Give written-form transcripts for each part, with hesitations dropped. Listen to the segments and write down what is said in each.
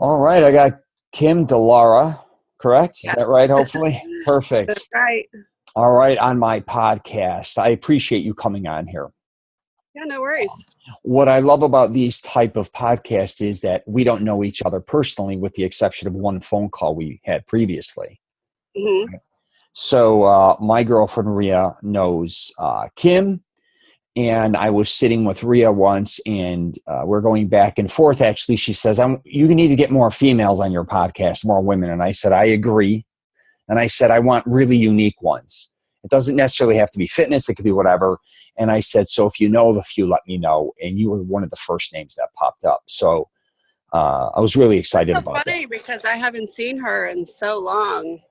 All right, I got Kim Dallara, correct? Is Yeah, that right, hopefully? that's Perfect. right. All right, on my podcast. I appreciate you coming on here. Yeah, no worries. What I love about these type of podcasts is that we don't know each other personally with the exception of one phone call we had previously. Hmm. So my girlfriend Rhea knows Kim, and I was sitting with Rhea once, and we're going back and forth. Actually, she says, you need to get more females on your podcast, more women. And I said, I agree. And I said, I want really unique ones. It doesn't necessarily have to be fitness. It could be whatever. And I said, so if you know of a few, let me know. And you were one of the first names that popped up. So I was really excited So about that. funny because I haven't seen her in so long.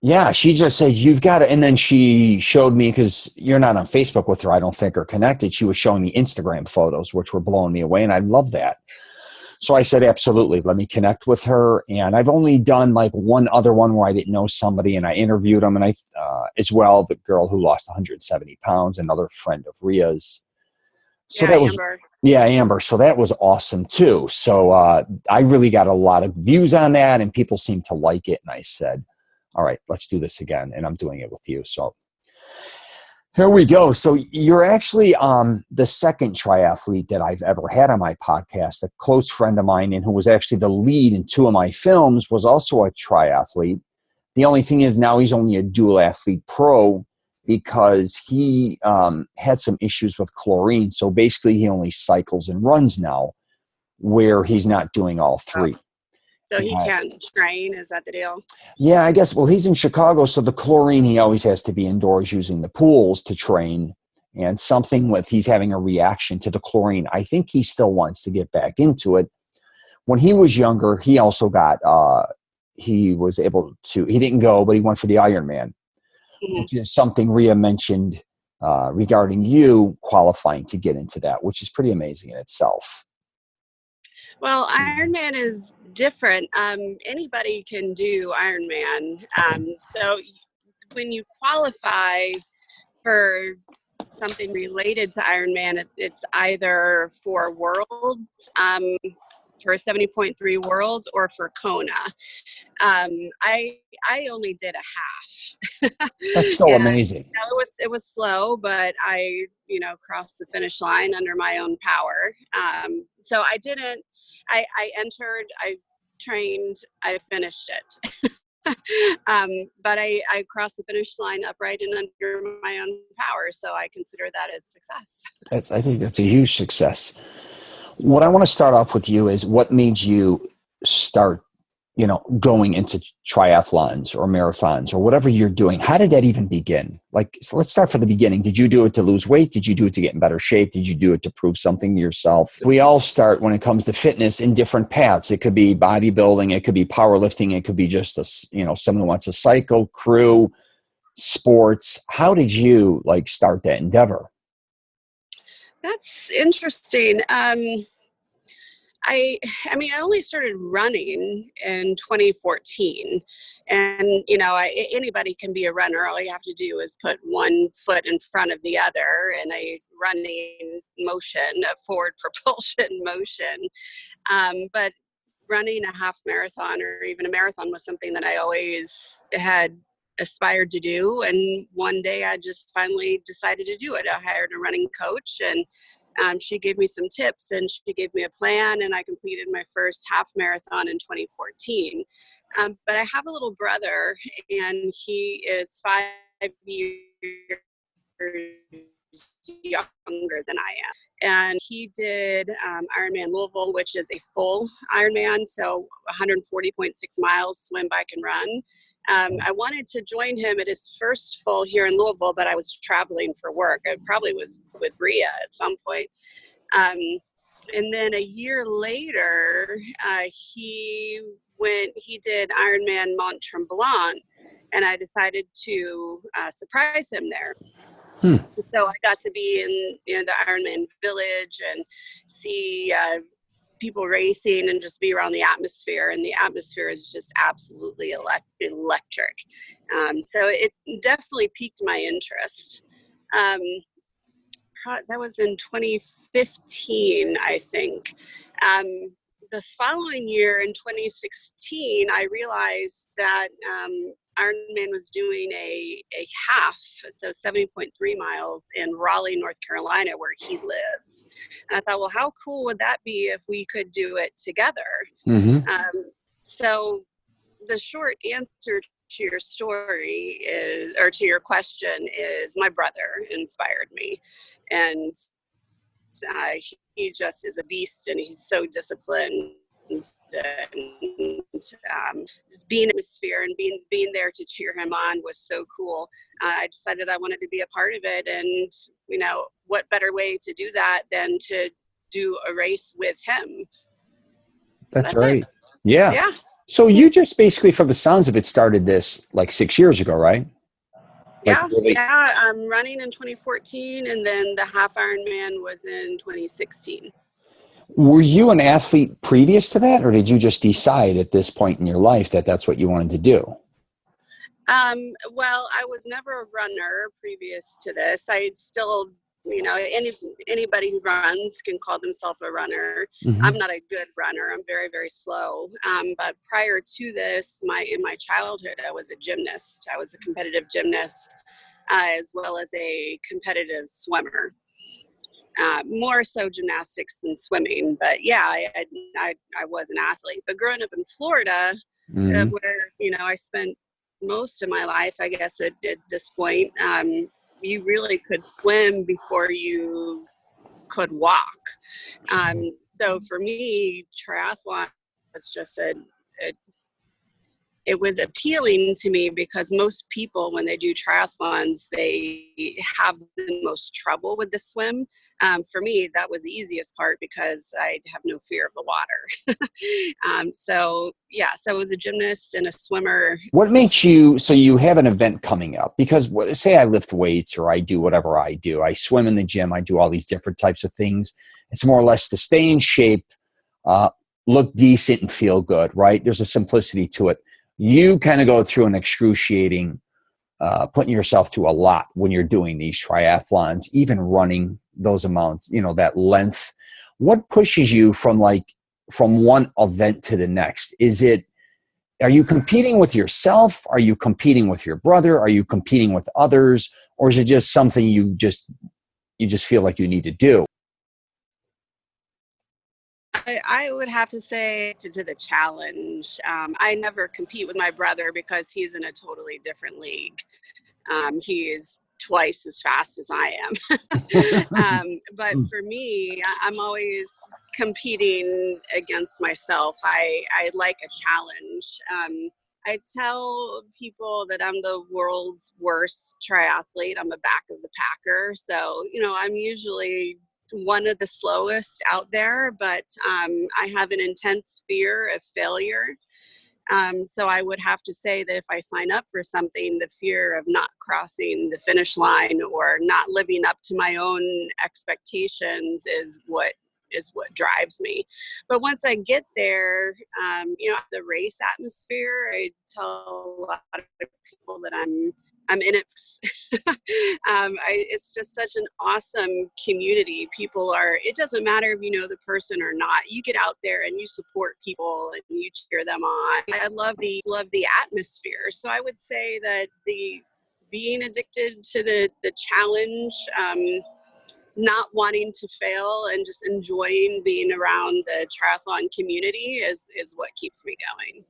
Yeah, she just said, you've got to. And then she showed me, because you're not on Facebook with her, I don't think, or connected. She was showing me Instagram photos, which were blowing me away. And I love that. So I said, absolutely, let me connect with her. And I've only done like one other one where I didn't know somebody, and I interviewed them. And I, as well, the girl who lost 170 pounds, another friend of Rhea's. So Yeah, that was, Amber. yeah, Amber. So that was awesome too. So I really got a lot of views on that, and people seemed to like it. And I said, all right, let's do this again. And I'm doing it with you. So here we go. So you're actually the second triathlete that I've ever had on my podcast. A close friend of mine, and who was actually the lead in two of my films, was also a triathlete. The only thing is now he's only a dual athlete pro because he had some issues with chlorine. So basically he only cycles and runs now, where he's not doing all Oh, three. so he can't train. Is that the deal? Yeah, I guess. Well, he's in Chicago, so the chlorine, he always has to be indoors using the pools to train. And something with he's having a reaction to the chlorine. I think he still wants to get back into it. When he was younger, he also got, he was able to, he didn't go, but he went for the Ironman, Hmm. which is something Rhea mentioned regarding you qualifying to get into that, which is pretty amazing in itself. Well, Ironman is different. Anybody can do Ironman. So when you qualify for something related to Ironman, it's either for Worlds, for 70.3 Worlds, or for Kona. I only did a half, That's still and amazing. it was slow, but I crossed the finish line under my own power. So I didn't. I entered. I trained. I finished it. But I crossed the finish line upright and under my own power, so I consider that as success. I think that's a huge success. What I want to start off with you is what made you start, going into triathlons or marathons or whatever you're doing. How did that even begin? So let's start from the beginning. Did you do it to lose weight? Did you do it to get in better shape? Did you do it to prove something to yourself? We all start when it comes to fitness in different paths. It could be bodybuilding. It could be powerlifting. It could be just someone who wants to cycle, crew, sports. How did you start that endeavor? That's interesting. I mean, I only started running in 2014, and anybody can be a runner. All you have to do is put one foot in front of the other in a running motion, a forward propulsion motion. But running a half marathon or even a marathon was something that I always had aspired to do. And one day I just finally decided to do it. I hired a running coach, and she gave me some tips, and she gave me a plan, and I completed my first half marathon in 2014. But I have a little brother, and he is 5 years younger than I am. And he did Ironman Louisville, which is a full Ironman, so 140.6 miles, swim, bike, and run. I wanted to join him at his first full here in Louisville, but I was traveling for work. I probably was with Rhea at some point. And then a year later, he did Ironman Mont Tremblant, and I decided to surprise him there. Hmm. So I got to be in the Ironman Village and see people racing and just be around the atmosphere. And the atmosphere is just absolutely electric. So it definitely piqued my interest. That was in 2015, I think. the following year in 2016, I realized that Ironman was doing a half, so 70.3 miles in Raleigh, North Carolina, where he lives. And I thought, well, how cool would that be if we could do it together? Mm-hmm. So the short answer to your story is, or to your question is, my brother inspired me. And he just is a beast, and he's so disciplined. And just being in the atmosphere and being there to cheer him on was so cool. I decided I wanted to be a part of it, and what better way to do that than to do a race with him. That's That's right. it. Yeah. Yeah. So you just basically, from the sounds of it, started this like 6 years ago, right? Like Yeah, really? yeah. I'm running in 2014, and then the Half Ironman was in 2016. Were you an athlete previous to that, or did you just decide at this point in your life that that's what you wanted to do? Well, I was never a runner previous to this. I still, anybody who runs can call themselves a runner. Mm-hmm. I'm not a good runner. I'm very, very slow. But prior to this, in my childhood, I was a gymnast. I was a competitive gymnast, as well as a competitive swimmer. More so gymnastics than swimming, but yeah, I was an athlete. But growing up in Florida, Mm-hmm. where I spent most of my life, I guess at this point, you really could swim before you could walk. So for me, triathlon was just it was appealing to me because most people, when they do triathlons, they have the most trouble with the swim. For me, that was the easiest part because I have no fear of the water. So I was a gymnast and a swimmer. What makes you, so you have an event coming up? Because say I lift weights or I do whatever I do. I swim in the gym. I do all these different types of things. It's more or less to stay in shape, look decent and feel good, right? There's a simplicity to it. You kind of go through an excruciating, putting yourself through a lot when you're doing these triathlons, even running those amounts, that length. What pushes you from one event to the next? Are you competing with yourself? Are you competing with your brother? Are you competing with others? Or is it just something you just feel like you need to do? I would have to say to the challenge. I never compete with my brother because he's in a totally different league. He is twice as fast as I am. But for me, I'm always competing against myself. I like a challenge. I tell people that I'm the world's worst triathlete. I'm the back of the packer. So, I'm usually one of the slowest out there, but I have an intense fear of failure. So I would have to say that if I sign up for something, the fear of not crossing the finish line or not living up to my own expectations is what drives me. But once I get there, the race atmosphere, I tell a lot of people that I'm in it. It's just such an awesome community. It doesn't matter if you know the person or not. You get out there and you support people and you cheer them on. I love the atmosphere. So I would say that being addicted to the challenge, not wanting to fail and just enjoying being around the triathlon community is what keeps me going.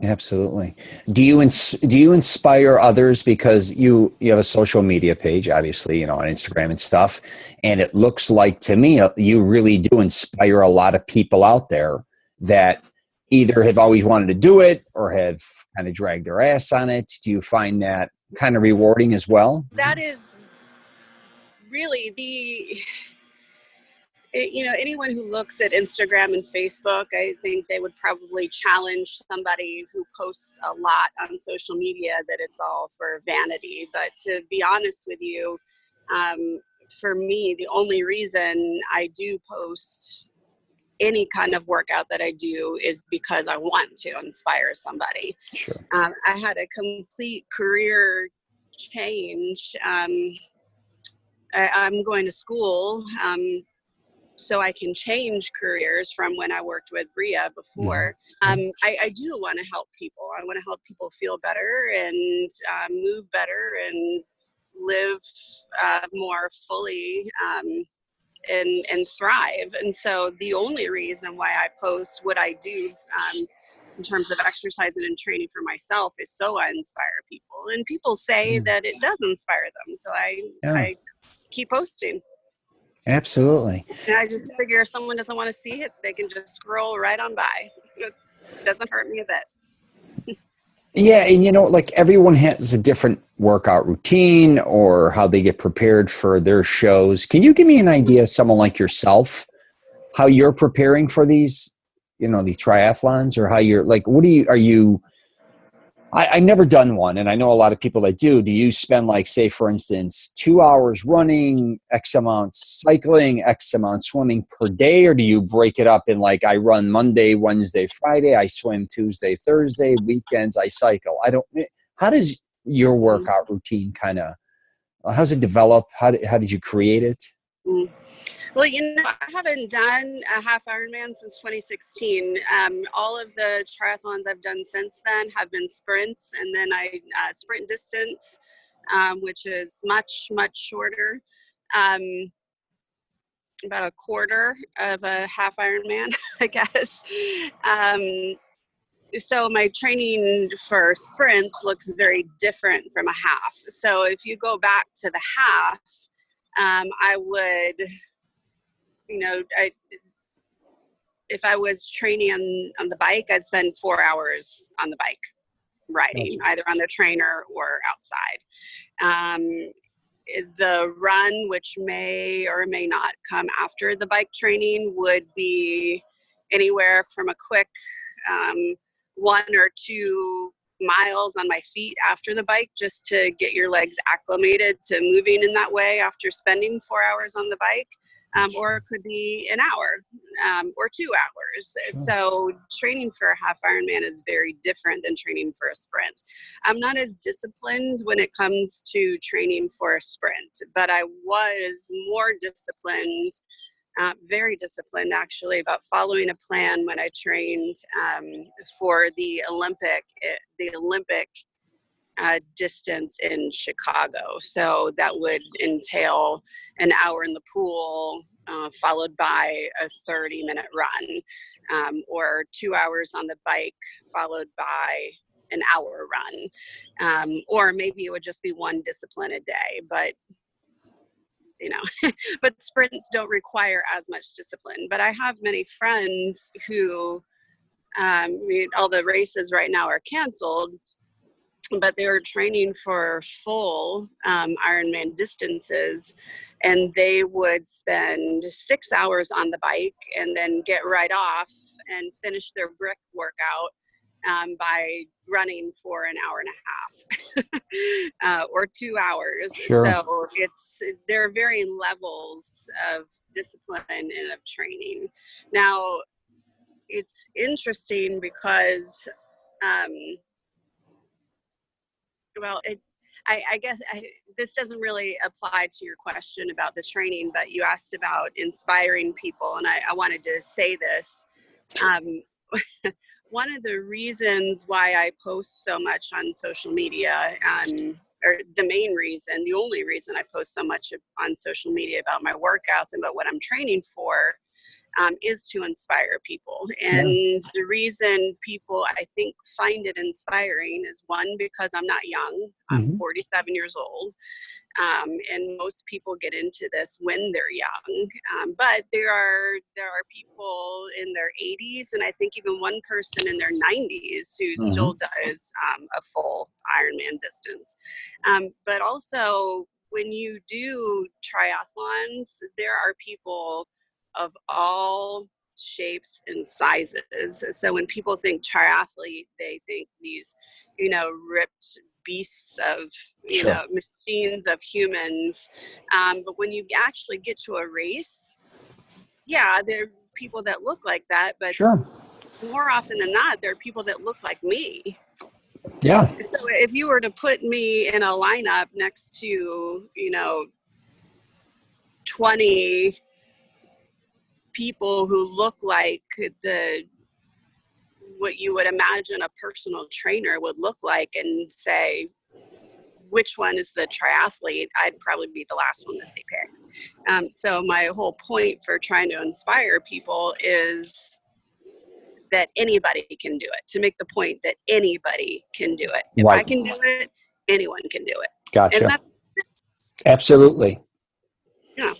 Absolutely. Do you inspire others, because you have a social media page, obviously, on Instagram and stuff, and it looks like to me you really do inspire a lot of people out there that either have always wanted to do it or have kind of dragged their ass on it. Do you find that kind of rewarding as well? That is really anyone who looks at Instagram and Facebook, I think they would probably challenge somebody who posts a lot on social media that it's all for vanity. But to be honest with you, for me, the only reason I do post any kind of workout that I do is because I want to inspire somebody. Sure. I had a complete career change. I'm going to school so I can change careers from when I worked with Bria before. I do want to help people. I want to help people feel better and move better and live more fully and thrive. And so the only reason why I post what I do in terms of exercising and training for myself is so I inspire people. And people say that it does inspire them. So I keep posting. Absolutely. And I just figure if someone doesn't want to see it, they can just scroll right on by. It doesn't hurt me a bit. Yeah, and like everyone has a different workout routine or how they get prepared for their shows. Can you give me an idea of someone like yourself, how you're preparing for these, the triathlons, or how you're like, I've never done one, and I know a lot of people that do. Do you spend, like, say, for instance, 2 hours running, X amount cycling, X amount swimming per day, or do you break it up in, like, I run Monday, Wednesday, Friday, I swim Tuesday, Thursday, weekends I cycle? How does your workout routine how's it develop? How did you create it? Well, I haven't done a half Ironman since 2016. All of the triathlons I've done since then have been sprints, and then I sprint distance, which is much, much shorter, about a quarter of a half Ironman, I guess. So my training for sprints looks very different from a half. So if you go back to the half, I would, if I was training on the bike, I'd spend 4 hours on the bike riding, either on the trainer or outside. The run, which may or may not come after the bike training, would be anywhere from a quick 1 or 2 miles on my feet after the bike, just to get your legs acclimated to moving in that way after spending 4 hours on the bike. Or it could be an hour or 2 hours. Sure. So training for a half Ironman is very different than training for a sprint. I'm not as disciplined when it comes to training for a sprint, but I was more disciplined, very disciplined actually, about following a plan when I trained for the Olympic distance in Chicago. So that would entail an hour in the pool, followed by a 30-minute run, or 2 hours on the bike, followed by an hour run. Or maybe it would just be one discipline a day, but but sprints don't require as much discipline. But I have many friends who, all the races right now are canceled, but they were training for full Ironman distances, and they would spend 6 hours on the bike and then get right off and finish their brick workout by running for an hour and a half or 2 hours. Sure. So there are varying levels of discipline and of training. Now, it's interesting because I guess this doesn't really apply to your question about the training, but you asked about inspiring people, and I wanted to say this. One of the reasons why I post so much on social media, or the main reason, the only reason I post so much on social media about my workouts and about what I'm training for, is to inspire people. And the reason people, I think, find it inspiring is, one, because I'm not young. I'm 47 years old. And most people get into this when they're young. But there are people in their 80s, and I think even one person in their 90s who still does a full Ironman distance. But also, when you do triathlons, there are people of all shapes and sizes. So when people think triathlete, they think these, ripped beasts of, machines of humans. But when you actually get to a race, there are people that look like that, but more often than not, there are people that look like me. Yeah. So if you were to put me in a lineup next to, 20 people who look like what you would imagine a personal trainer would look like and say, which one is the triathlete? I'd probably be the last one that they pick. So my whole point for trying to inspire people is that anybody can do it, to make the point that anybody can do it. If I can do it, anyone can do it. Gotcha. And that's, absolutely. Yeah.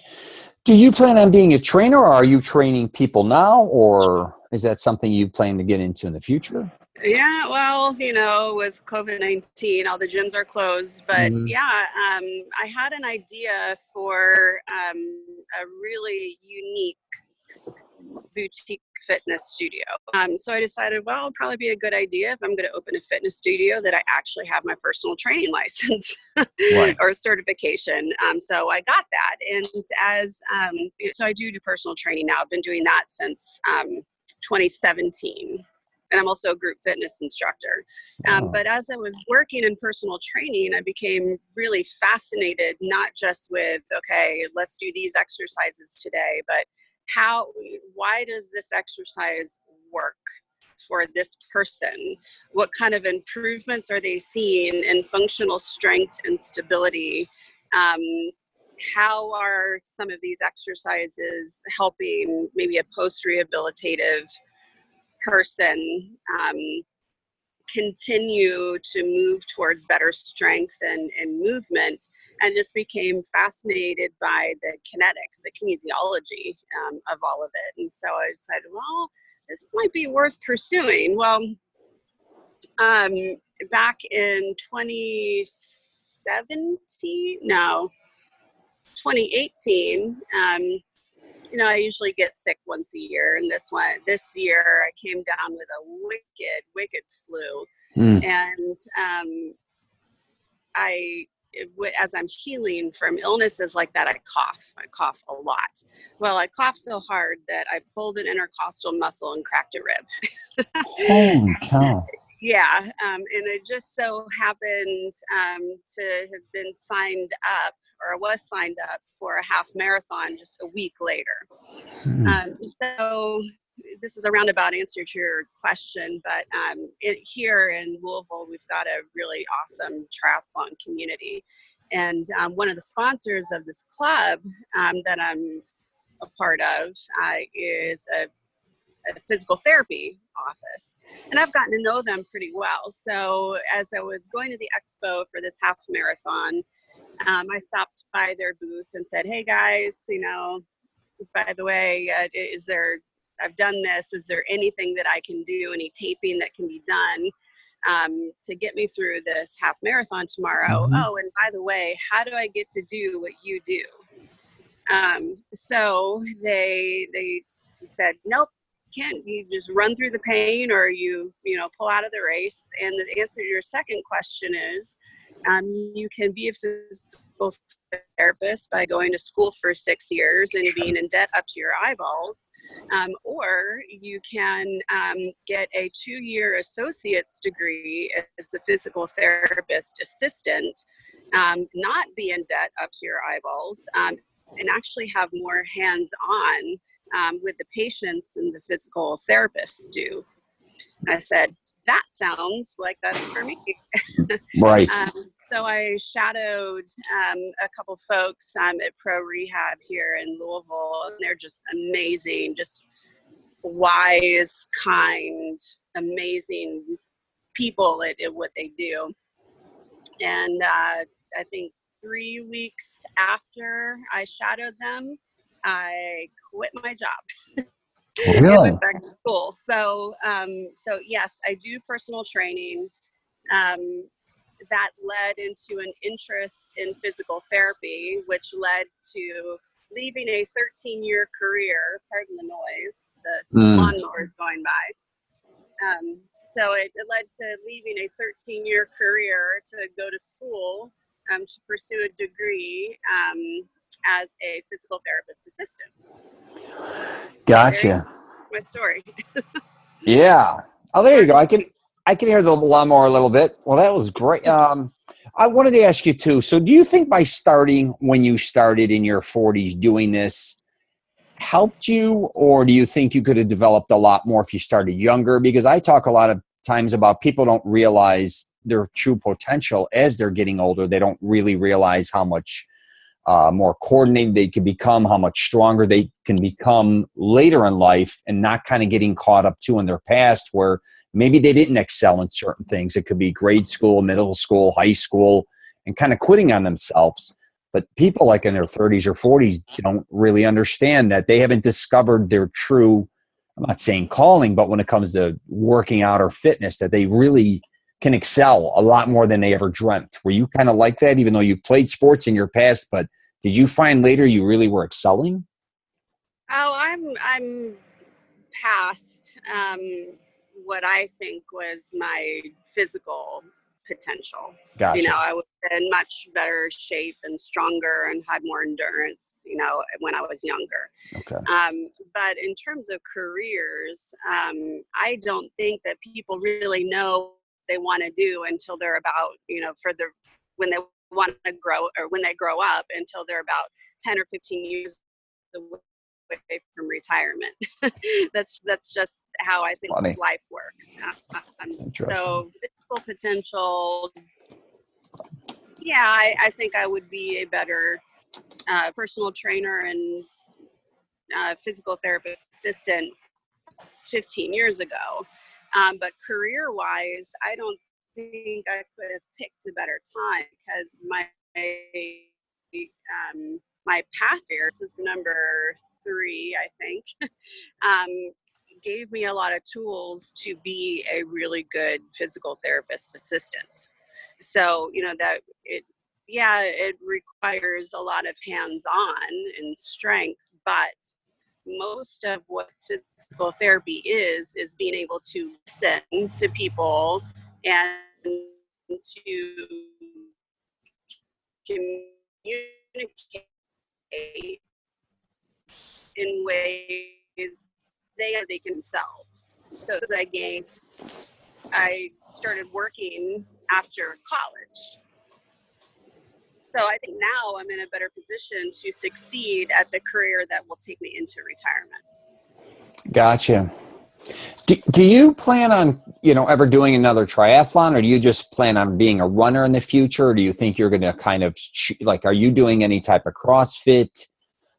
Do you plan on being a trainer, or are you training people now, or is that something you plan to get into in the future? Yeah, well, with COVID-19, all the gyms are closed, but I had an idea for a really unique boutique fitness studio. So I decided, well, it'll probably be a good idea if I'm going to open a fitness studio that I actually have my personal training license or certification. So I got that. And so I do personal training now. I've been doing that since 2017. And I'm also a group fitness instructor. But as I was working in personal training, I became really fascinated, not just with, okay, let's do these exercises today, but why does this exercise work for this person? What kind of improvements are they seeing in functional strength and stability? How are some of these exercises helping maybe a post-rehabilitative person continue to move towards better strength and movement, and just became fascinated by the kinetics, the kinesiology of all of it. And so I decided, well, this might be worth pursuing. Well, back in 2018, I usually get sick once a year, and this year I came down with a wicked flu. And as I'm healing from illnesses like that, I cough a lot. Well, I coughed so hard that I pulled an intercostal muscle and cracked a rib. Holy cow. Yeah. And it just so happened to have been signed up, or was signed up for a half marathon just a week later. So this is a roundabout answer to your question, but here in Louisville, we've got a really awesome triathlon community. And one of the sponsors of this club that I'm a part of is a physical therapy office. And I've gotten to know them pretty well. So as I was going to the expo for this half marathon, I stopped by their booth and said, hey guys, by the way, I've done this. Is there anything that I can do, any taping that can be done to get me through this half marathon tomorrow? Oh, and by the way, how do I get to do what you do? So they said, nope, can't. You just run through the pain, or you pull out of the race. And the answer to your second question is, you can be a physical therapist by going to school for 6 years and being in debt up to your eyeballs, or you can get a 2-year associate's degree as a physical therapist assistant, not be in debt up to your eyeballs, and actually have more hands-on with the patients than the physical therapists do. I said, that sounds like that's for me. Right. So I shadowed a couple folks at Pro Rehab here in Louisville, and they're just amazing, just wise, kind, amazing people at what they do. And I think 3 weeks after I shadowed them, I quit my job. Really? And went back to school. So yes, I do personal training. That led into an interest in physical therapy, which led to leaving a 13-year career. Pardon the noise, the lawnmower is going by. So it led to leaving a 13-year career to go to school to pursue a degree as a physical therapist assistant. Gotcha. My story. Yeah. Oh, there you go. I can hear the lawnmower a little bit. Well, that was great. I wanted to ask you too. So do you think by starting when you started in your 40s doing this, helped you, or do you think you could have developed a lot more if you started younger? Because I talk a lot of times about people don't realize their true potential as they're getting older. They don't really realize how much more coordinated they can become, how much stronger they can become later in life, and not kind of getting caught up too in their past where maybe they didn't excel in certain things. It could be grade school, middle school, high school, and kind of quitting on themselves. But people like in their 30s or 40s don't really understand that they haven't discovered their true, I'm not saying calling, but when it comes to working out or fitness, that they really can excel a lot more than they ever dreamt. Were you kind of like that, even though you played sports in your past, but did you find later you really were excelling? Oh, I'm past what I think was my physical potential. Gotcha. I was in much better shape and stronger and had more endurance, when I was younger. Okay. But in terms of careers, I don't think that people really know what they want to do until they're about, when they want to grow or when they grow up until they're about 10 or 15 years away from retirement. that's just how I think Funny. life works. Interesting. So physical potential, yeah, I think I would be a better personal trainer and physical therapist assistant 15 years ago. But career-wise, I don't think I could have picked a better time because my past years, this is number 3, I think, gave me a lot of tools to be a really good physical therapist assistant. So, it requires a lot of hands-on and strength, but most of what physical therapy is being able to listen to people and to communicate in ways they can themselves. So as I started working after college. So I think now I'm in a better position to succeed at the career that will take me into retirement. Gotcha. Do you plan on, ever doing another triathlon, or do you just plan on being a runner in the future? Or do you think you're going to kind of are you doing any type of CrossFit?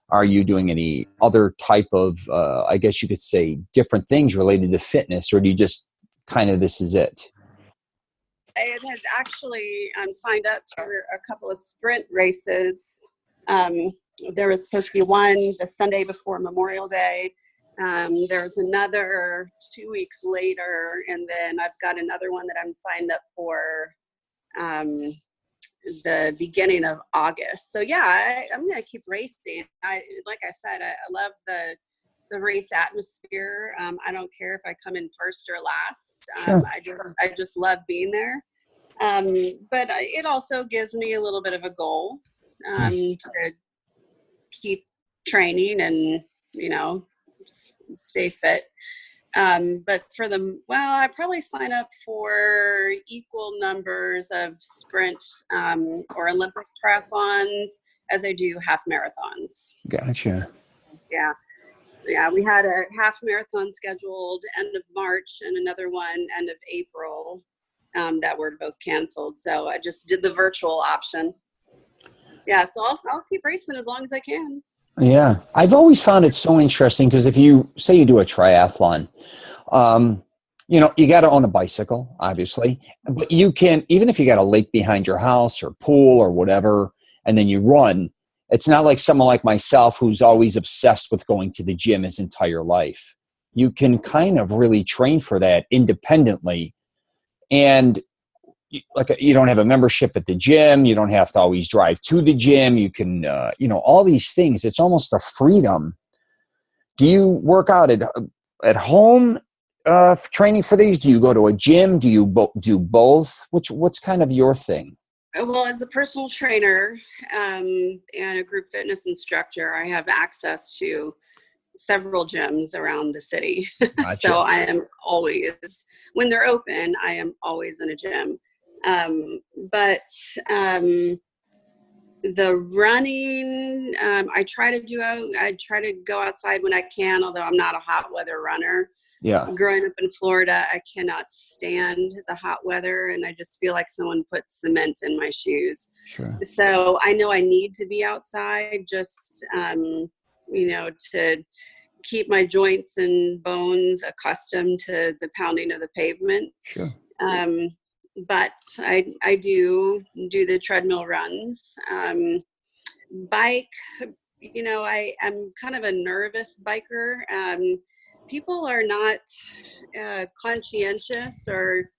Are you doing any other type of, I guess you could say, different things related to fitness, or do you just kind of, this is it? I had actually signed up for a couple of sprint races. There was supposed to be one the Sunday before Memorial Day. There was another 2 weeks later, and then I've got another one that I'm signed up for the beginning of August. So yeah, I'm going to keep racing. Like I said, I love the race atmosphere. I don't care if I come in first or last. Sure. I just love being there. But it also gives me a little bit of a goal to keep training and, stay fit. But I probably sign up for equal numbers of sprint or Olympic triathlons as I do half marathons. Gotcha. Yeah. Yeah, we had a half marathon scheduled end of March and another one end of April that were both canceled. So I just did the virtual option. Yeah, so I'll keep racing as long as I can. Yeah. I've always found it so interesting because if you say you do a triathlon, you got to own a bicycle, obviously, but you can, even if you got a lake behind your house or pool or whatever, and then you run, it's not like someone like myself who's always obsessed with going to the gym his entire life. You can kind of really train for that independently. And you don't have a membership at the gym. You don't have to always drive to the gym. You can, all these things. It's almost a freedom. Do you work out at home training for these? Do you go to a gym? Do you do both? What's kind of your thing? Well, as a personal trainer and a group fitness instructor, I have access to several gyms around the city. Gotcha. So I am always, when they're open, I am always in a gym. But The running, I try to go outside when I can, although I'm not a hot weather runner. Yeah. Growing up in Florida, I cannot stand the hot weather, and I just feel like someone put cement in my shoes. Sure. So I know I need to be outside just, to keep my joints and bones accustomed to the pounding of the pavement. Sure. But I do the treadmill runs. Bike, I'm kind of a nervous biker. People are not conscientious or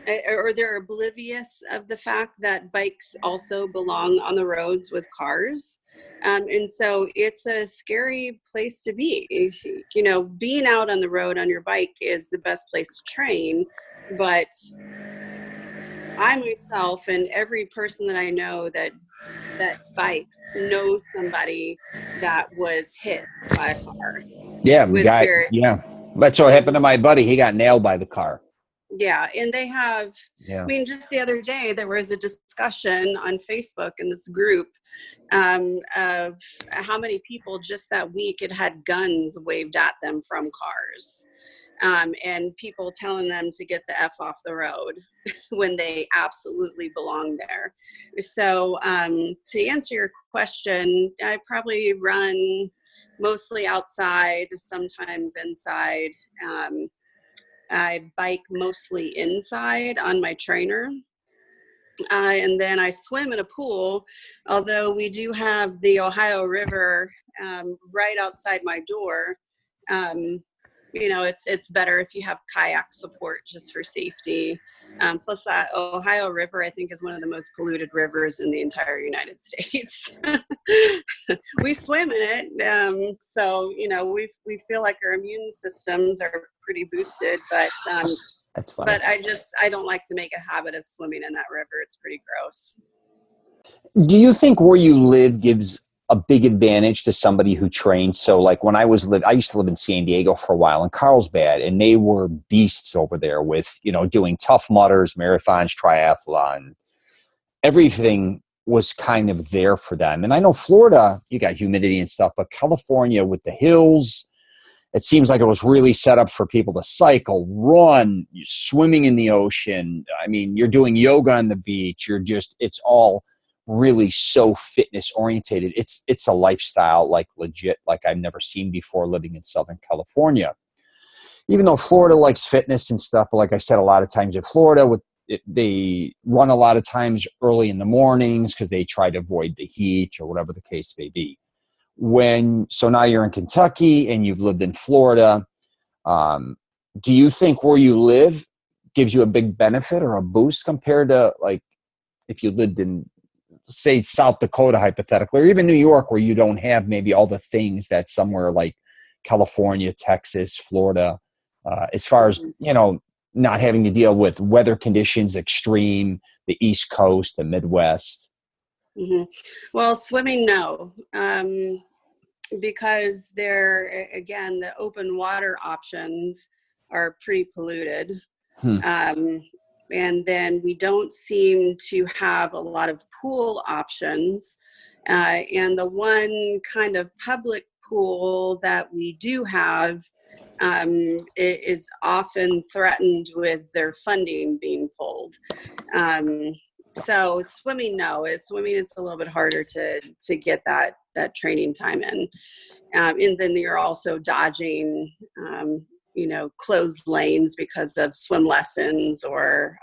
they're oblivious of the fact that bikes also belong on the roads with cars. And so it's a scary place to be. Being out on the road on your bike is the best place to train, but I myself and every person that I know that bikes knows somebody that was hit by a car Yeah, with guy. their Yeah, that's what happened to my buddy. He got nailed by the car. yeah, and they have, Yeah. I mean, just the other day, there was a discussion on Facebook in this group of how many people just that week had guns waved at them from cars. And people telling them to get the F off the road when they absolutely belong there. So to answer your question, I probably run mostly outside, sometimes inside. I bike mostly inside on my trainer. And then I swim in a pool, although we do have the Ohio River right outside my door. It's better if you have kayak support just for safety. Plus, that Ohio River, I think, is one of the most polluted rivers in the entire United States. We swim in it, so we feel like our immune systems are pretty boosted. But That's funny. I don't like to make a habit of swimming in that river. It's pretty gross. Do you think where you live gives a big advantage to somebody who trains? So like when I used to live in San Diego for a while in Carlsbad, and they were beasts over there with, doing Tough Mudders, marathons, triathlon. Everything was kind of there for them. And I know Florida, you got humidity and stuff, but California with the hills, it seems like it was really set up for people to cycle, run, swimming in the ocean. I mean, you're doing yoga on the beach. It's all really so fitness orientated. It's a lifestyle, like legit, like I've never seen before living in Southern California. Even though Florida likes fitness and stuff, but like I said, a lot of times in Florida, they run a lot of times early in the mornings because they try to avoid the heat or whatever the case may be. So now you're in Kentucky and you've lived in Florida. Do you think where you live gives you a big benefit or a boost compared to like if you lived in, say, South Dakota hypothetically, or even New York, where you don't have maybe all the things that somewhere like California, Texas, Florida, as far as, not having to deal with weather conditions, extreme, the East Coast, the Midwest? Mm-hmm. Well, swimming, no. Because the open water options are pretty polluted. And then we don't seem to have a lot of pool options. And the one kind of public pool that we do have is often threatened with their funding being pulled. So swimming, no. Swimming is a little bit harder to get that training time in. And then you're also dodging, closed lanes because of swim lessons or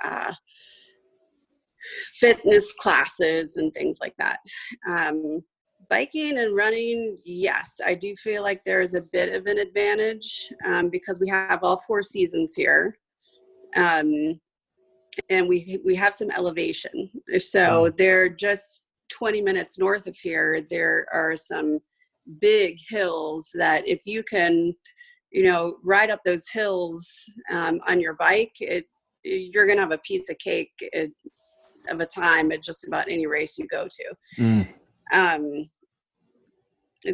fitness classes and things like that. Biking and running, yes, I do feel like there is a bit of an advantage because we have all 4 seasons here. And we have some elevation. So they're just 20 minutes north of here. There are some big hills that if you can, ride up those hills on your bike, you're going to have a piece of cake of a time at just about any race you go to.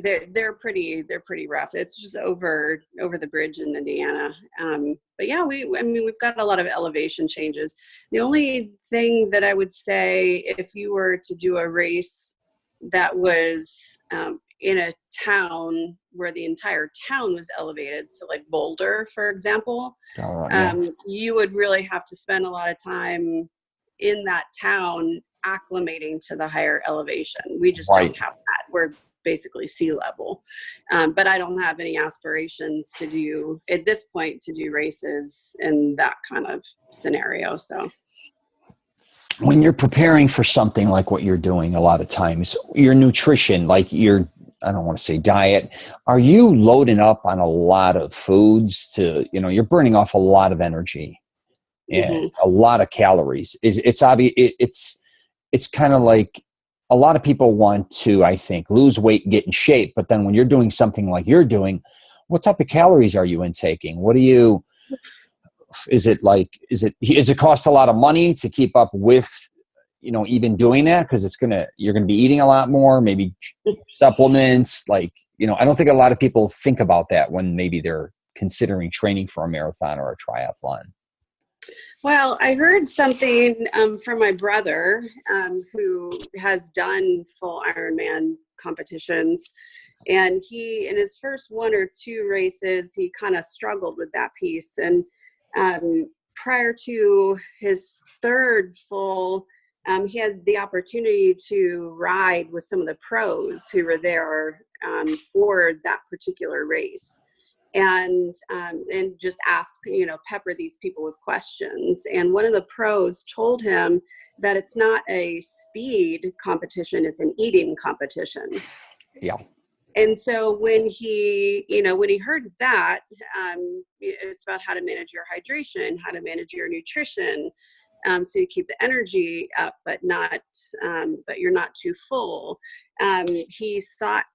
they're pretty rough. It's just over the bridge in Indiana. But yeah, we've got a lot of elevation changes. The only thing that I would say, if you were to do a race that was in a town where the entire town was elevated, so like Boulder, for example, you would really have to spend a lot of time in that town acclimating to the higher elevation. We just don't have that. We're basically sea level. But I don't have any aspirations to do, at this point, to do races in that kind of scenario. So when you're preparing for something like what you're doing, a lot of times your nutrition, like your, I don't want to say diet, are you loading up on a lot of foods to, you're burning off a lot of energy and a lot of calories? It's obvious. It's kind of like a lot of people want to, I think, lose weight, get in shape. But then when you're doing something like you're doing, what type of calories are you intaking? Does it cost a lot of money to keep up with, even doing that? Because you're going to be eating a lot more, maybe supplements. I don't think a lot of people think about that when maybe they're considering training for a marathon or a triathlon. Well, I heard something from my brother who has done full Ironman competitions. And he, in his first one or two races, he kind of struggled with that piece. And prior to his third full, he had the opportunity to ride with some of the pros who were there for that particular race. And just ask, pepper these people with questions. And one of the pros told him that it's not a speed competition, it's an eating competition. Yeah. And so when he heard that, it's about how to manage your hydration, how to manage your nutrition, so you keep the energy up, but you're not too full. He sought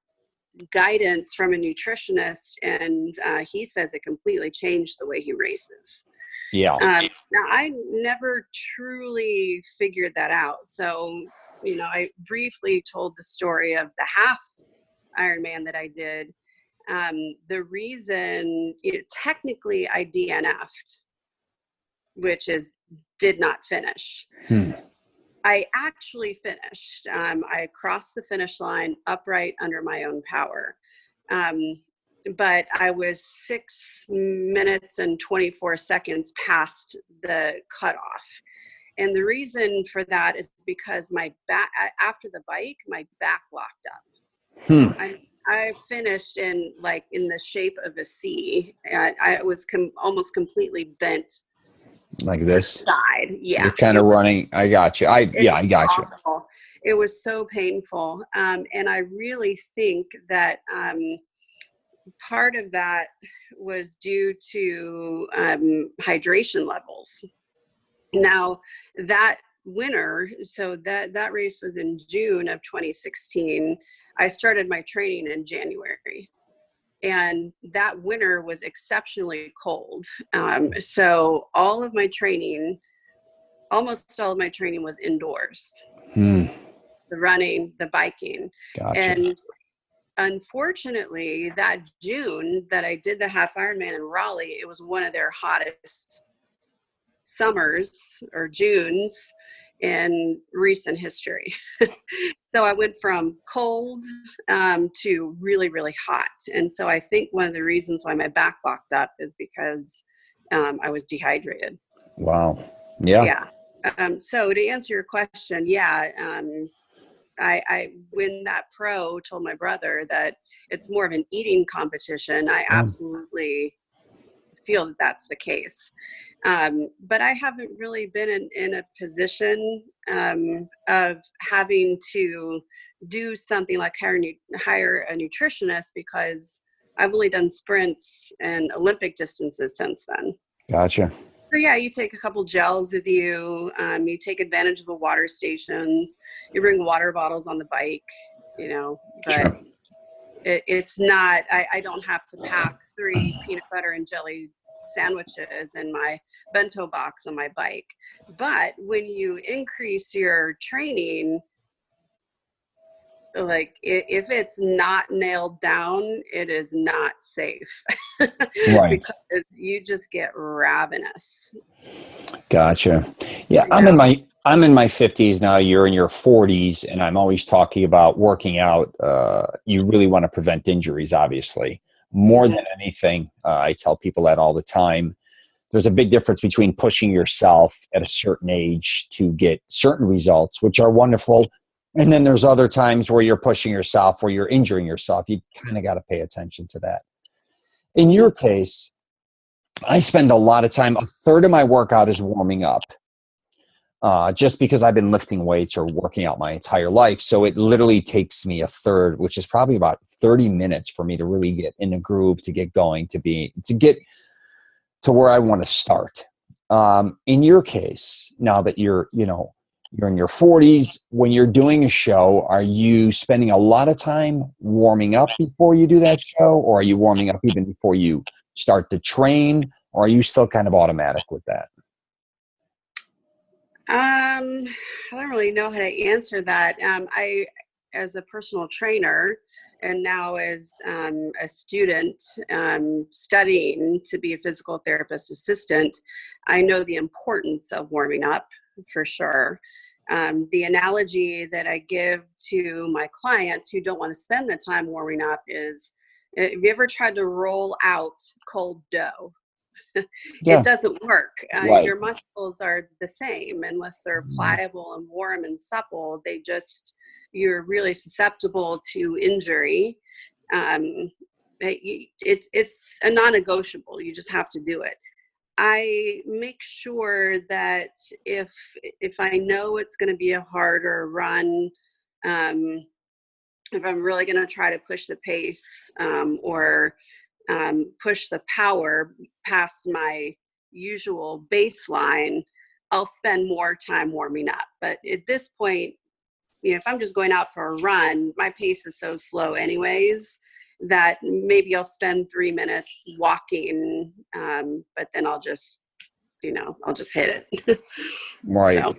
guidance from a nutritionist, and he says it completely changed the way he races. Yeah. Now I never truly figured that out. So, I briefly told the story of the Half Ironman that I did. The reason, technically I DNF'd, which is did not finish. I actually finished. I crossed the finish line upright under my own power. But I was 6 minutes and 24 seconds past the cutoff. And the reason for that is because my back, after the bike, my back locked up. I finished in the shape of a C. I was almost completely bent. Like this side. Yeah. You're kind of running. I got you. I got you. It was so painful. And I really think that part of that was due to hydration levels. Now that winter, so that race was in June of 2016. I started my training in January. And that winter was exceptionally cold. So almost all of my training was indoors. The running, the biking. Gotcha. And unfortunately, that June that I did the Half Ironman in Raleigh, it was one of their hottest summers or Junes in recent history. So I went from cold to really, really hot. And so I think one of the reasons why my back locked up is because I was dehydrated. Wow. Yeah. Yeah. So to answer your question, I when that pro told my brother that it's more of an eating competition, I absolutely feel that that's the case. But I haven't really been in a position of having to do something like hire a nutritionist, because I've only done sprints and Olympic distances since then. Gotcha. So yeah, you take a couple gels with you. You take advantage of the water stations. You bring water bottles on the bike, but sure. It's not, I don't have to pack 3 peanut butter and jelly sandwiches in my bento box on my bike. But when you increase your training, like if it's not nailed down, it is not safe. Right. Because you just get ravenous. Gotcha. Yeah, Yeah. I'm in my 50s now. You're in your 40s, and I'm always talking about working out. You really want to prevent injuries, obviously, more Mhm. than anything. I tell people that all the time. There's a big difference between pushing yourself at a certain age to get certain results, which are wonderful, and then there's other times where you're pushing yourself, where you're injuring yourself. You kind of got to pay attention to that. In your case, I spend a lot of time. A third of my workout is warming up. Just because I've been lifting weights or working out my entire life. So it literally takes me a third, which is probably about 30 minutes for me to really get in a groove, to get going, to get to where I want to start. In your case, now that you're in your 40s, when you're doing a show, are you spending a lot of time warming up before you do that show? Or are you warming up even before you start to train? Or are you still kind of automatic with that? I don't really know how to answer that. As a personal trainer, and now as a student studying to be a physical therapist assistant, I know the importance of warming up for sure. The analogy that I give to my clients who don't want to spend the time warming up is, have you ever tried to roll out cold dough? It Yeah, doesn't work. right. Your muscles are the same unless they're pliable and warm and supple. You're really susceptible to injury. Um, it's a non-negotiable. You just have to do it. I make sure that if I know it's going to be a harder run, um, if I'm really going to try to push the pace or push the power past my usual baseline, I'll spend more time warming up. But at this point, if I'm just going out for a run, my pace is so slow anyways that maybe I'll spend 3 minutes walking, but then I'll just hit it. Right. So.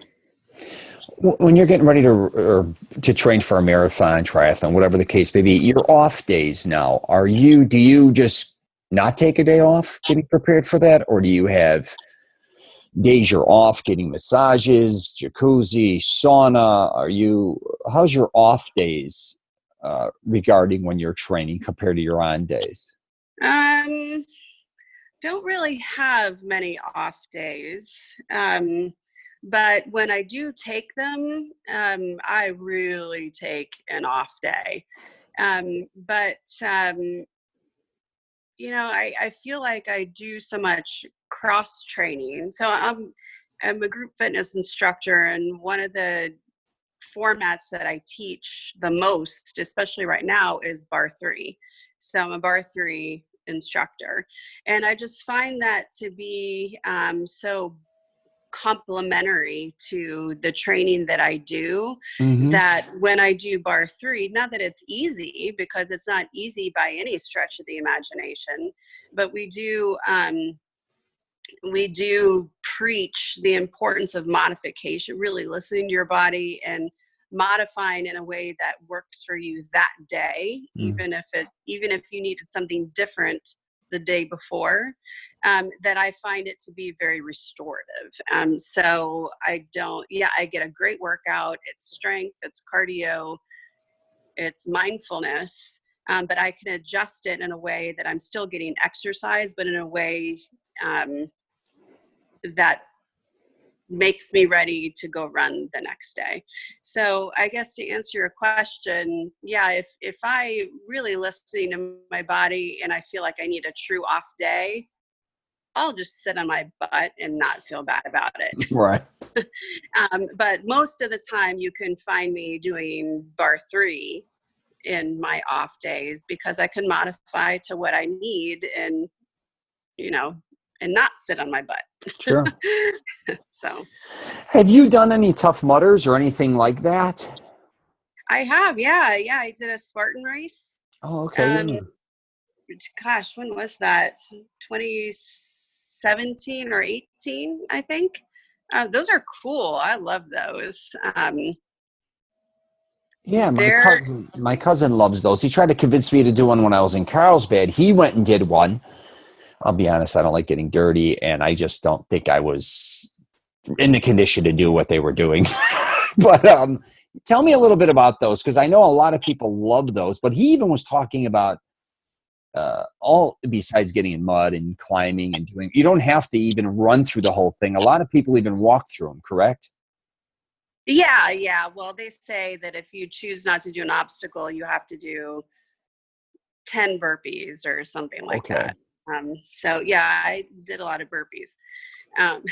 When you're getting ready to train for a marathon, triathlon, whatever the case may be, your off days now, do you just not take a day off getting prepared for that? Or do you have days you're off getting massages, jacuzzi, sauna? How's your off days regarding when you're training compared to your on days? um don't really have many off days. But when I do take them, I really take an off day. But I feel like I do so much cross training. So I'm a group fitness instructor, and one of the formats that I teach the most, especially right now, is bar three. So I'm a bar three instructor, and I just find that to be so complementary to the training that I do, Mm-hmm. that when I do bar three, not that it's easy, because it's not easy by any stretch of the imagination, but we do preach the importance of modification, really listening to your body and modifying in a way that works for you that day, even if you needed something different the day before. That I find it to be very restorative. So I get a great workout. It's strength, it's cardio, it's mindfulness, but I can adjust it in a way that I'm still getting exercise, but in a way um, that makes me ready to go run the next day. So I guess to answer your question, yeah, if I really listening to my body and I feel like I need a true off day, I'll just sit on my butt and not feel bad about it. Right. But most of the time you can find me doing bar three in my off days, because I can modify to what I need and not sit on my butt. Sure. So Have you done any Tough Mudders or anything like that? I have, yeah. I did a Spartan race. Oh, okay. Um, Yeah. Gosh, when was that? 2017 or 18, I think. Those are cool. I love those. Yeah, They're my cousin loves those. He tried to convince me to do one when I was in Carlsbad. He went and did one. I'll be honest, I don't like getting dirty, and I just don't think I was in the condition to do what they were doing. But tell me a little bit about those, because I know a lot of people love those. But he even was talking about all besides getting in mud and climbing and doing. You don't have to even run through the whole thing. A lot of people even walk through them. Correct? yeah. Well, they say that if you choose not to do an obstacle, you have to do 10 burpees or something like Okay. that. So yeah, I did a lot of burpees. Um,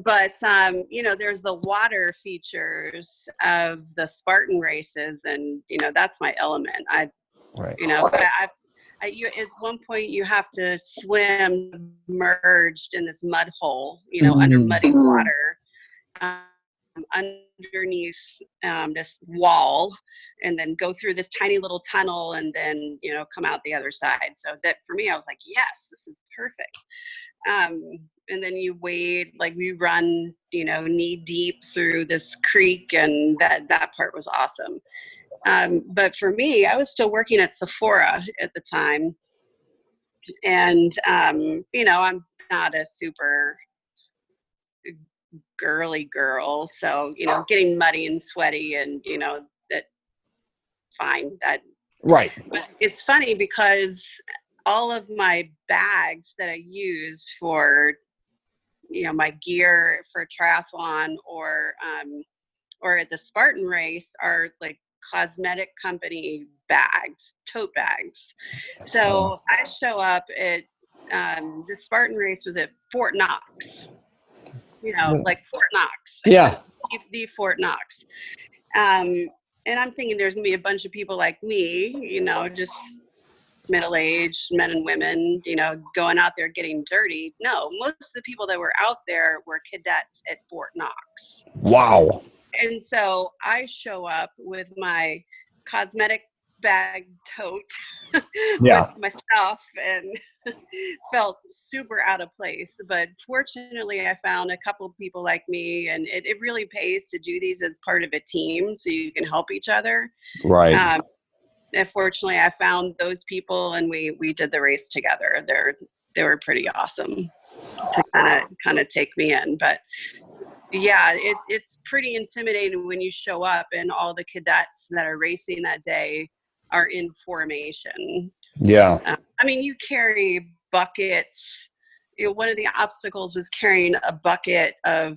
but there's the water features of the Spartan races, and that's my element. Right. At one point you have to swim merged in this mud hole, under Mhm. muddy water, underneath this wall, and then go through this tiny little tunnel, and then come out the other side. So that for me, I was like, yes, this is perfect. And then you wade, like we run, knee deep through this creek, and that part was awesome. But for me, I was still working at Sephora at the time, and I'm not a super girly girl, so getting muddy and sweaty, and that fine. That Right. But it's funny because all of my bags that I use for my gear for triathlon or at the Spartan race are like cosmetic company bags, tote bags. That's funny. So I show up at the Spartan race was at Fort Knox, like Fort Knox. I Yeah. said the Fort Knox. And I'm thinking there's gonna be a bunch of people like me, just middle-aged men and women, going out there getting dirty. No, most of the people that were out there were cadets at Fort Knox. Wow. And so I show up with my cosmetic bag tote with Yeah. my stuff, and felt super out of place. But fortunately, I found a couple of people like me, and it really pays to do these as part of a team so you can help each other. Right. And fortunately, I found those people, and we did the race together. They were pretty awesome to kind of take me in. But yeah, it's pretty intimidating when you show up and all the cadets that are racing that day are in formation. Yeah. I mean, you carry buckets. One of the obstacles was carrying a bucket of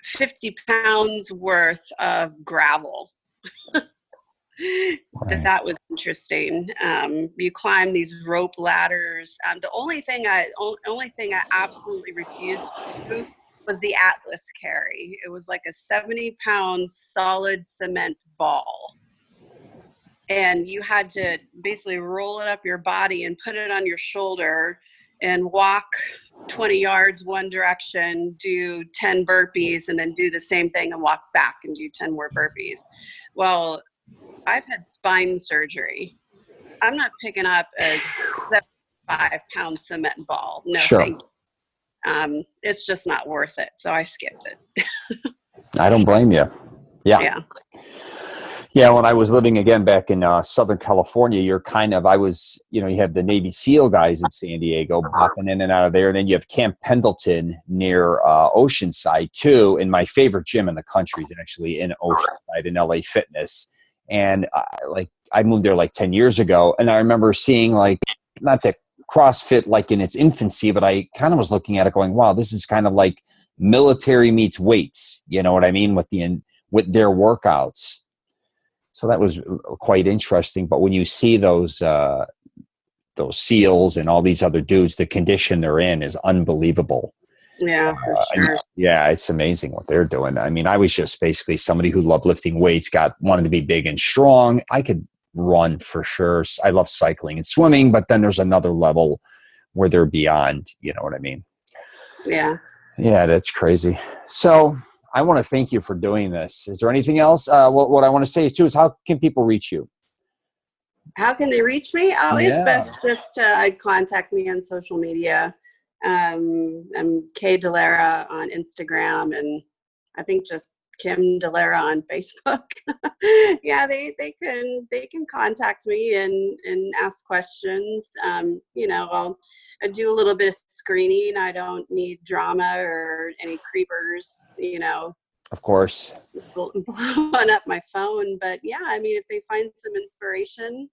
50 pounds worth of gravel. Right. That was interesting. You climb these rope ladders. The only thing I absolutely refused to do was the Atlas carry. It was like a 70-pound solid cement ball, and you had to basically roll it up your body and put it on your shoulder and walk 20 yards one direction, do 10 burpees, and then do the same thing and walk back and do 10 more burpees. Well, I've had spine surgery. I'm not picking up a 75-pound cement ball. No, Sure. thank you. It's just not worth it. So I skipped it. I don't blame you. Yeah. Yeah. Yeah, when I was living again back in Southern California, I was, you have the Navy SEAL guys in San Diego popping in and out of there. And then you have Camp Pendleton near Oceanside too. And my favorite gym in the country is actually in Oceanside in LA Fitness. And I moved there like 10 years ago. And I remember seeing not that CrossFit like in its infancy, but I kind of was looking at it going, wow, this is kind of like military meets weights. You know what I mean? With their workouts. So that was quite interesting. But when you see those SEALs and all these other dudes, the condition they're in is unbelievable. Yeah, for sure. Yeah, it's amazing what they're doing. I mean, I was just basically somebody who loved lifting weights, wanted to be big and strong. I could run for sure. I love cycling and swimming, but then there's another level where they're beyond, you know what I mean? Yeah. Yeah, that's crazy. So I want to thank you for doing this. Is there anything else? What I want to say is how can people reach you? How can they reach me? Oh, it's Yeah. best just to contact me on social media. I'm K Dallara on Instagram, and I think just Kim Dallara on Facebook. Yeah, they can contact me and ask questions. I do a little bit of screening. I don't need drama or any creepers, Of course. blowing up my phone. But yeah, I mean, if they find some inspiration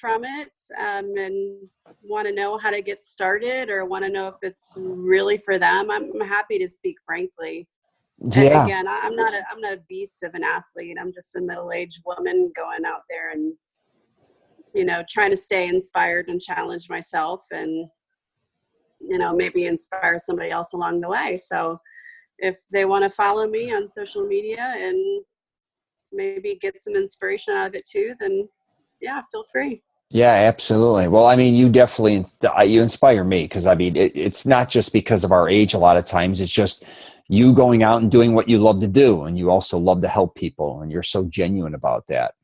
from it, and want to know how to get started or want to know if it's really for them, I'm happy to speak frankly. Yeah. Again, I'm not a beast of an athlete. I'm just a middle-aged woman going out there and, trying to stay inspired and challenge myself and, maybe inspire somebody else along the way. So if they want to follow me on social media and maybe get some inspiration out of it too, then yeah, feel free. Yeah, absolutely. Well, I mean, you definitely, you inspire me because I mean, it's not just because of our age. A lot of times it's just you going out and doing what you love to do. And you also love to help people. And you're so genuine about that.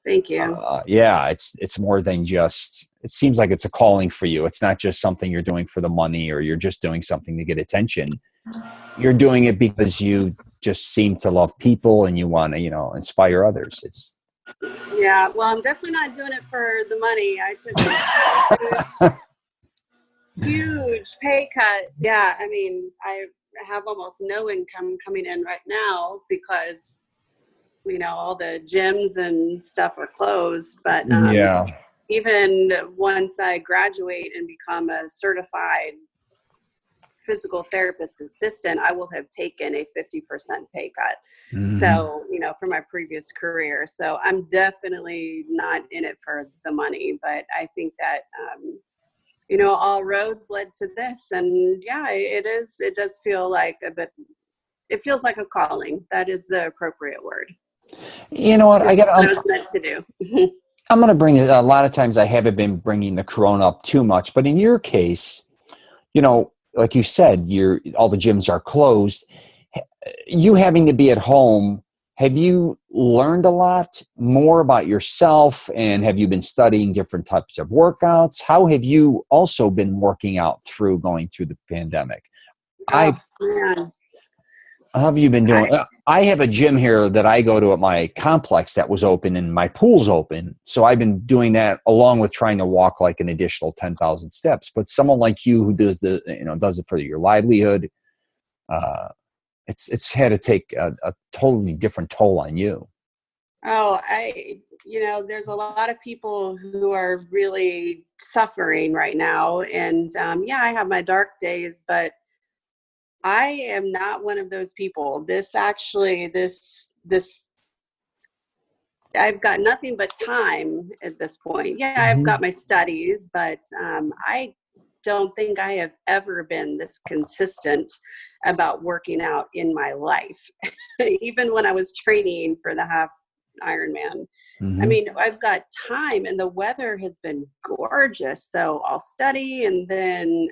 Thank you. Yeah, it's more than just, it seems like it's a calling for you. It's not just something you're doing for the money or you're just doing something to get attention. You're doing it because you just seem to love people and you want to, inspire others. Yeah, well, I'm definitely not doing it for the money. I took a huge pay cut. Yeah, I mean, I have almost no income coming in right now because, all the gyms and stuff are closed. But Yeah. even once I graduate and become a certified physical therapist assistant, I will have taken a 50% pay cut. Mm-hmm. So, for my previous career. So I'm definitely not in it for the money, but I think that, all roads led to this. And yeah, it does feel like it feels like a calling. That is the appropriate word. You know what? What I was meant to do. I'm going to bring it. A lot of times I haven't been bringing the corona up too much, but in your case, like you said, all the gyms are closed. You having to be at home, have you learned a lot more about yourself? And have you been studying different types of workouts? How have you also been working out going through the pandemic? Oh, man. How have you been doing? I have a gym here that I go to at my complex that was open and my pool's open. So I've been doing that along with trying to walk like an additional 10,000 steps. But someone like you who does does it for your livelihood, it's had to take a totally different toll on you. Oh, there's a lot of people who are really suffering right now. And yeah, I have my dark days, but I am not one of those people. I've got nothing but time at this point. Yeah, I've got my studies, but I don't think I have ever been this consistent about working out in my life. Even when I was training for the Half Ironman. I mean, I've got time and the weather has been gorgeous. So I'll study and then,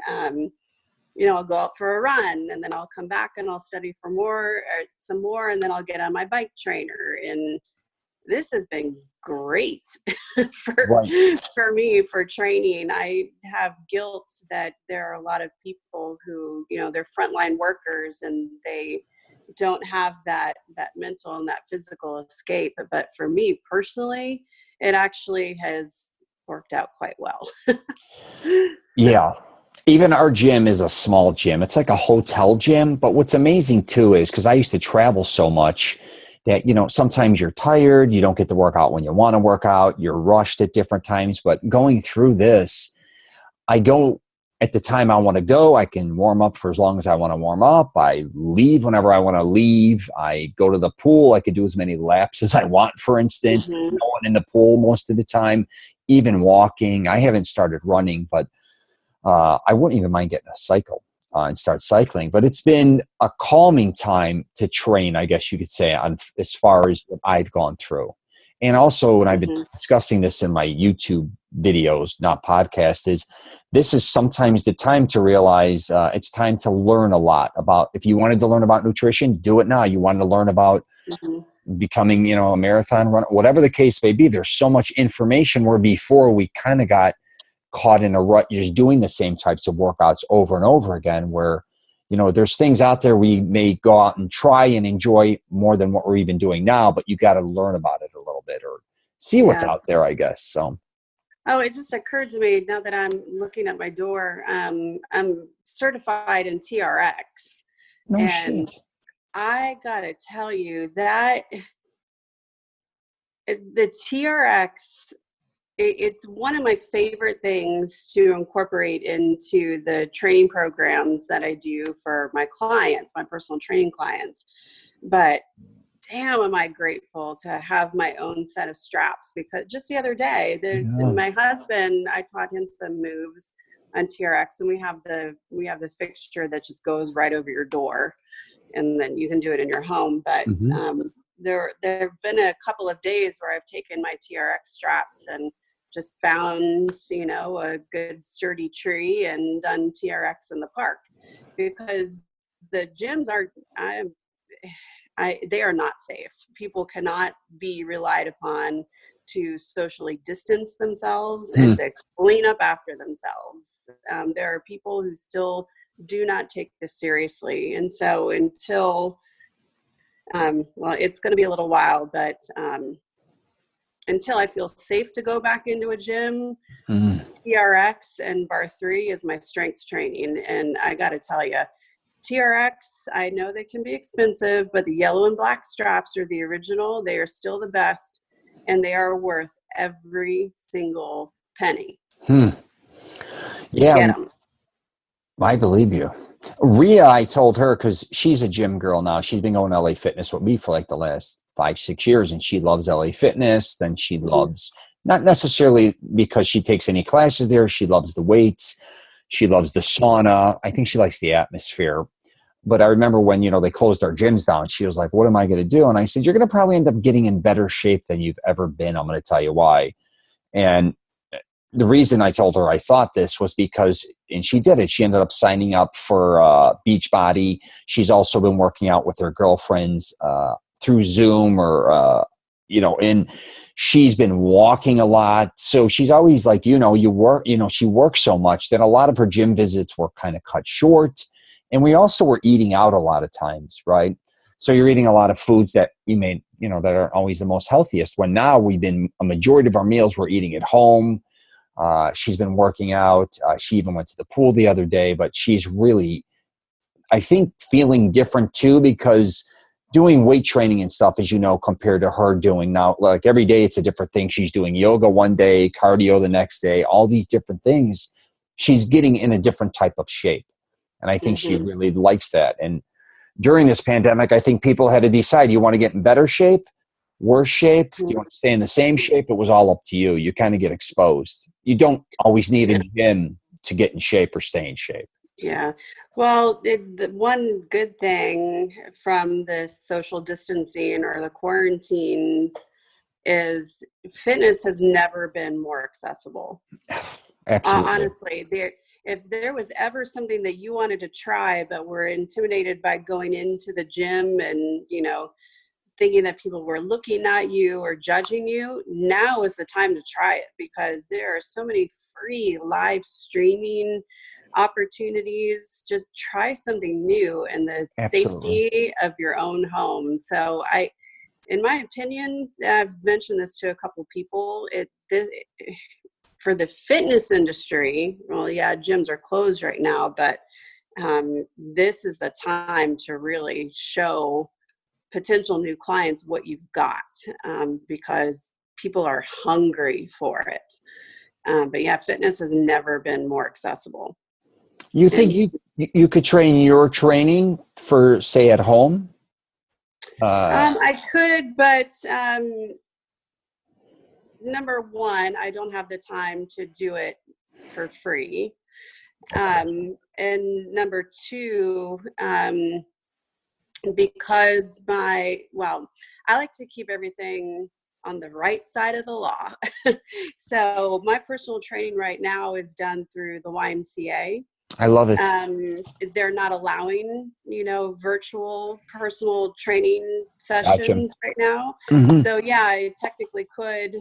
I'll go out for a run and then I'll come back and I'll study for some more, and then I'll get on my bike trainer. And this has been great for me for training. I have guilt that there are a lot of people who, they're frontline workers and they don't have that mental and that physical escape. But for me personally, it actually has worked out quite well. Yeah. Even our gym is a small gym. It's like a hotel gym. But what's amazing too is because I used to travel so much that, sometimes you're tired, you don't get to work out when you want to work out, you're rushed at different times. But going through this, I go at the time I want to go. I can warm up for as long as I want to warm up. I leave whenever I want to leave. I go to the pool. I can do as many laps as I want, for instance. No one in the pool most of the time, even walking. I haven't started running, but I wouldn't even mind getting a cycle and start cycling. But it's been a calming time to train, I guess you could say, as far as what I've gone through. And also, when I've been discussing this in my YouTube videos, not podcast, this is sometimes the time to realize it's time to learn a lot about. If you wanted to learn about nutrition, do it now. You wanted to learn about becoming, a marathon runner, whatever the case may be. There's so much information where before we kind of got caught in a rut, just doing the same types of workouts over and over again, where you know, there's things out there we may go out and try and enjoy more than what we're even doing now, but you got to learn about it a little bit or see what's Yeah. out there, I guess. So. Oh, it just occurred to me now that I'm looking at my door. I'm certified in TRX, No and shit. I gotta tell you that the TRX, it's one of my favorite things to incorporate into the training programs that I do for my clients, my personal training clients. But damn, am I grateful to have my own set of straps, because just the other day, Yeah. my husband, I taught him some moves on TRX, and we have the fixture that just goes right over your door, and then you can do it in your home. But Mm-hmm. there have been a couple of days where I've taken my TRX straps and just found, a good sturdy tree and done TRX in the park, because the gyms they are not safe. People cannot be relied upon to socially distance themselves and to clean up after themselves. There are people who still do not take this seriously. And so until, it's going to be a little while, but until I feel safe to go back into a gym, TRX and bar 3 is my strength training. And I got to tell you, TRX, I know they can be expensive, but the yellow and black straps are the original. They are still the best, and they are worth every single penny. Yeah, Get them. I believe you. Rhea, I told her, because she's a gym girl now. She's been going to LA Fitness with me for like the last 5-6 years, and she loves LA Fitness. Then she loves, not necessarily because she takes any classes there, she loves the weights. She loves the sauna. I think she likes the atmosphere. But I remember when, they closed our gyms down, she was like, what am I going to do? And I said, you're going to probably end up getting in better shape than you've ever been. I'm going to tell you why. And the reason I told her I thought this was because, and she did it, she ended up signing up for Beachbody. She's also been working out with her girlfriends through Zoom and she's been walking a lot. So she's always like, she works so much that a lot of her gym visits were kind of cut short. And we also were eating out a lot of times, right? So you're eating a lot of foods that you made, that aren't always the most healthiest. When now a majority of our meals we're eating at home. She's been working out. She even went to the pool the other day, but she's really, I think, feeling different too, because doing weight training and stuff, as you know, compared to her doing now, like every day it's a different thing. She's doing yoga one day, cardio the next day, all these different things. She's getting in a different type of shape. And I think she really likes that. And during this pandemic, I think people had to decide, you want to get in better shape, worse shape? Do you want to stay in the same shape? It was all up to you. You kind of get exposed. You don't always need a gym to get in shape or stay in shape. Yeah. Well, the one good thing from the social distancing or the quarantines is fitness has never been more accessible. Absolutely. Honestly, if there was ever something that you wanted to try, but were intimidated by going into the gym and, thinking that people were looking at you or judging you, now is the time to try it, because there are so many free live streaming opportunities. Just try something new in the safety of your own home. So in my opinion, I've mentioned this to a couple of people, for the fitness industry, well, yeah, gyms are closed right now, but this is the time to really show potential new clients what you've got, because people are hungry for it. But yeah, fitness has never been more accessible. You think you could train your training for, say, at home? I could, but number one, I don't have the time to do it for free. And number two, because I like to keep everything on the right side of the law. So my personal training right now is done through the YMCA. I love it. They're not allowing, virtual personal training sessions right now. So yeah, I technically could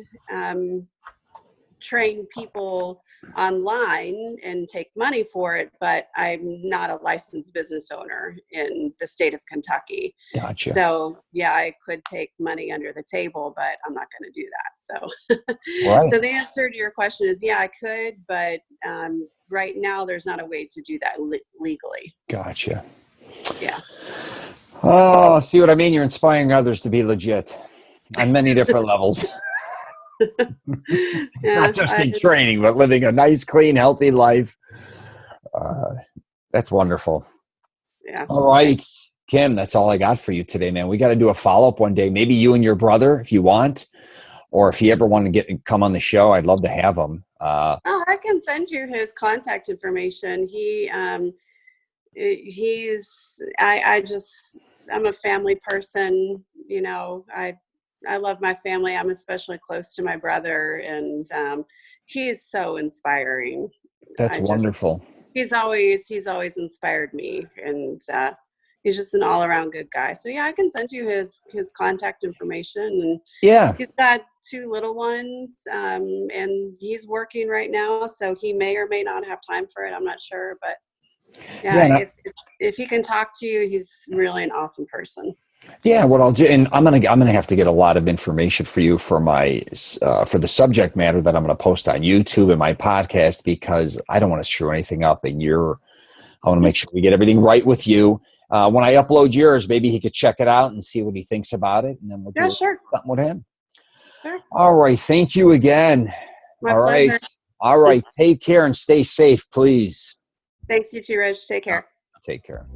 train people online and take money for it, but I'm not a licensed business owner in the state of Kentucky. Gotcha. So yeah, I could take money under the table, but I'm not going to do that. So, Right. so the answer to your question is, yeah, I could, but right now there's not a way to do that legally. Gotcha. Yeah. Oh, see what I mean? You're inspiring others to be legit on many different levels. Yeah, Not just in training, but living a nice, clean, healthy life. That's wonderful. Yeah. All right, Kim, that's all I got for you today, man. We got to do a follow-up one day. Maybe you and your brother, if you want, or if you ever want to come on the show, I'd love to have him. I can send you his contact information. I'm a family person. You know, I love my family. I'm especially close to my brother, and he's so inspiring. That's wonderful. He's always inspired me, and he's just an all around good guy. So yeah, I can send you his contact information. And yeah, he's got 2 little ones, and he's working right now, so he may or may not have time for it. I'm not sure, but yeah, if he can talk to you, he's really an awesome person. Yeah, what I'll do, and I'm gonna have to get a lot of information for you for my for the subject matter that I'm gonna post on YouTube and my podcast, because I don't want to screw anything up. And I want to make sure we get everything right with you. When I upload yours, maybe he could check it out and see what he thinks about it, and then we'll do something with him. Sure. All right, thank you again. My pleasure. All right, take care and stay safe, please. Thanks, you too, Rich. Take care. Take care.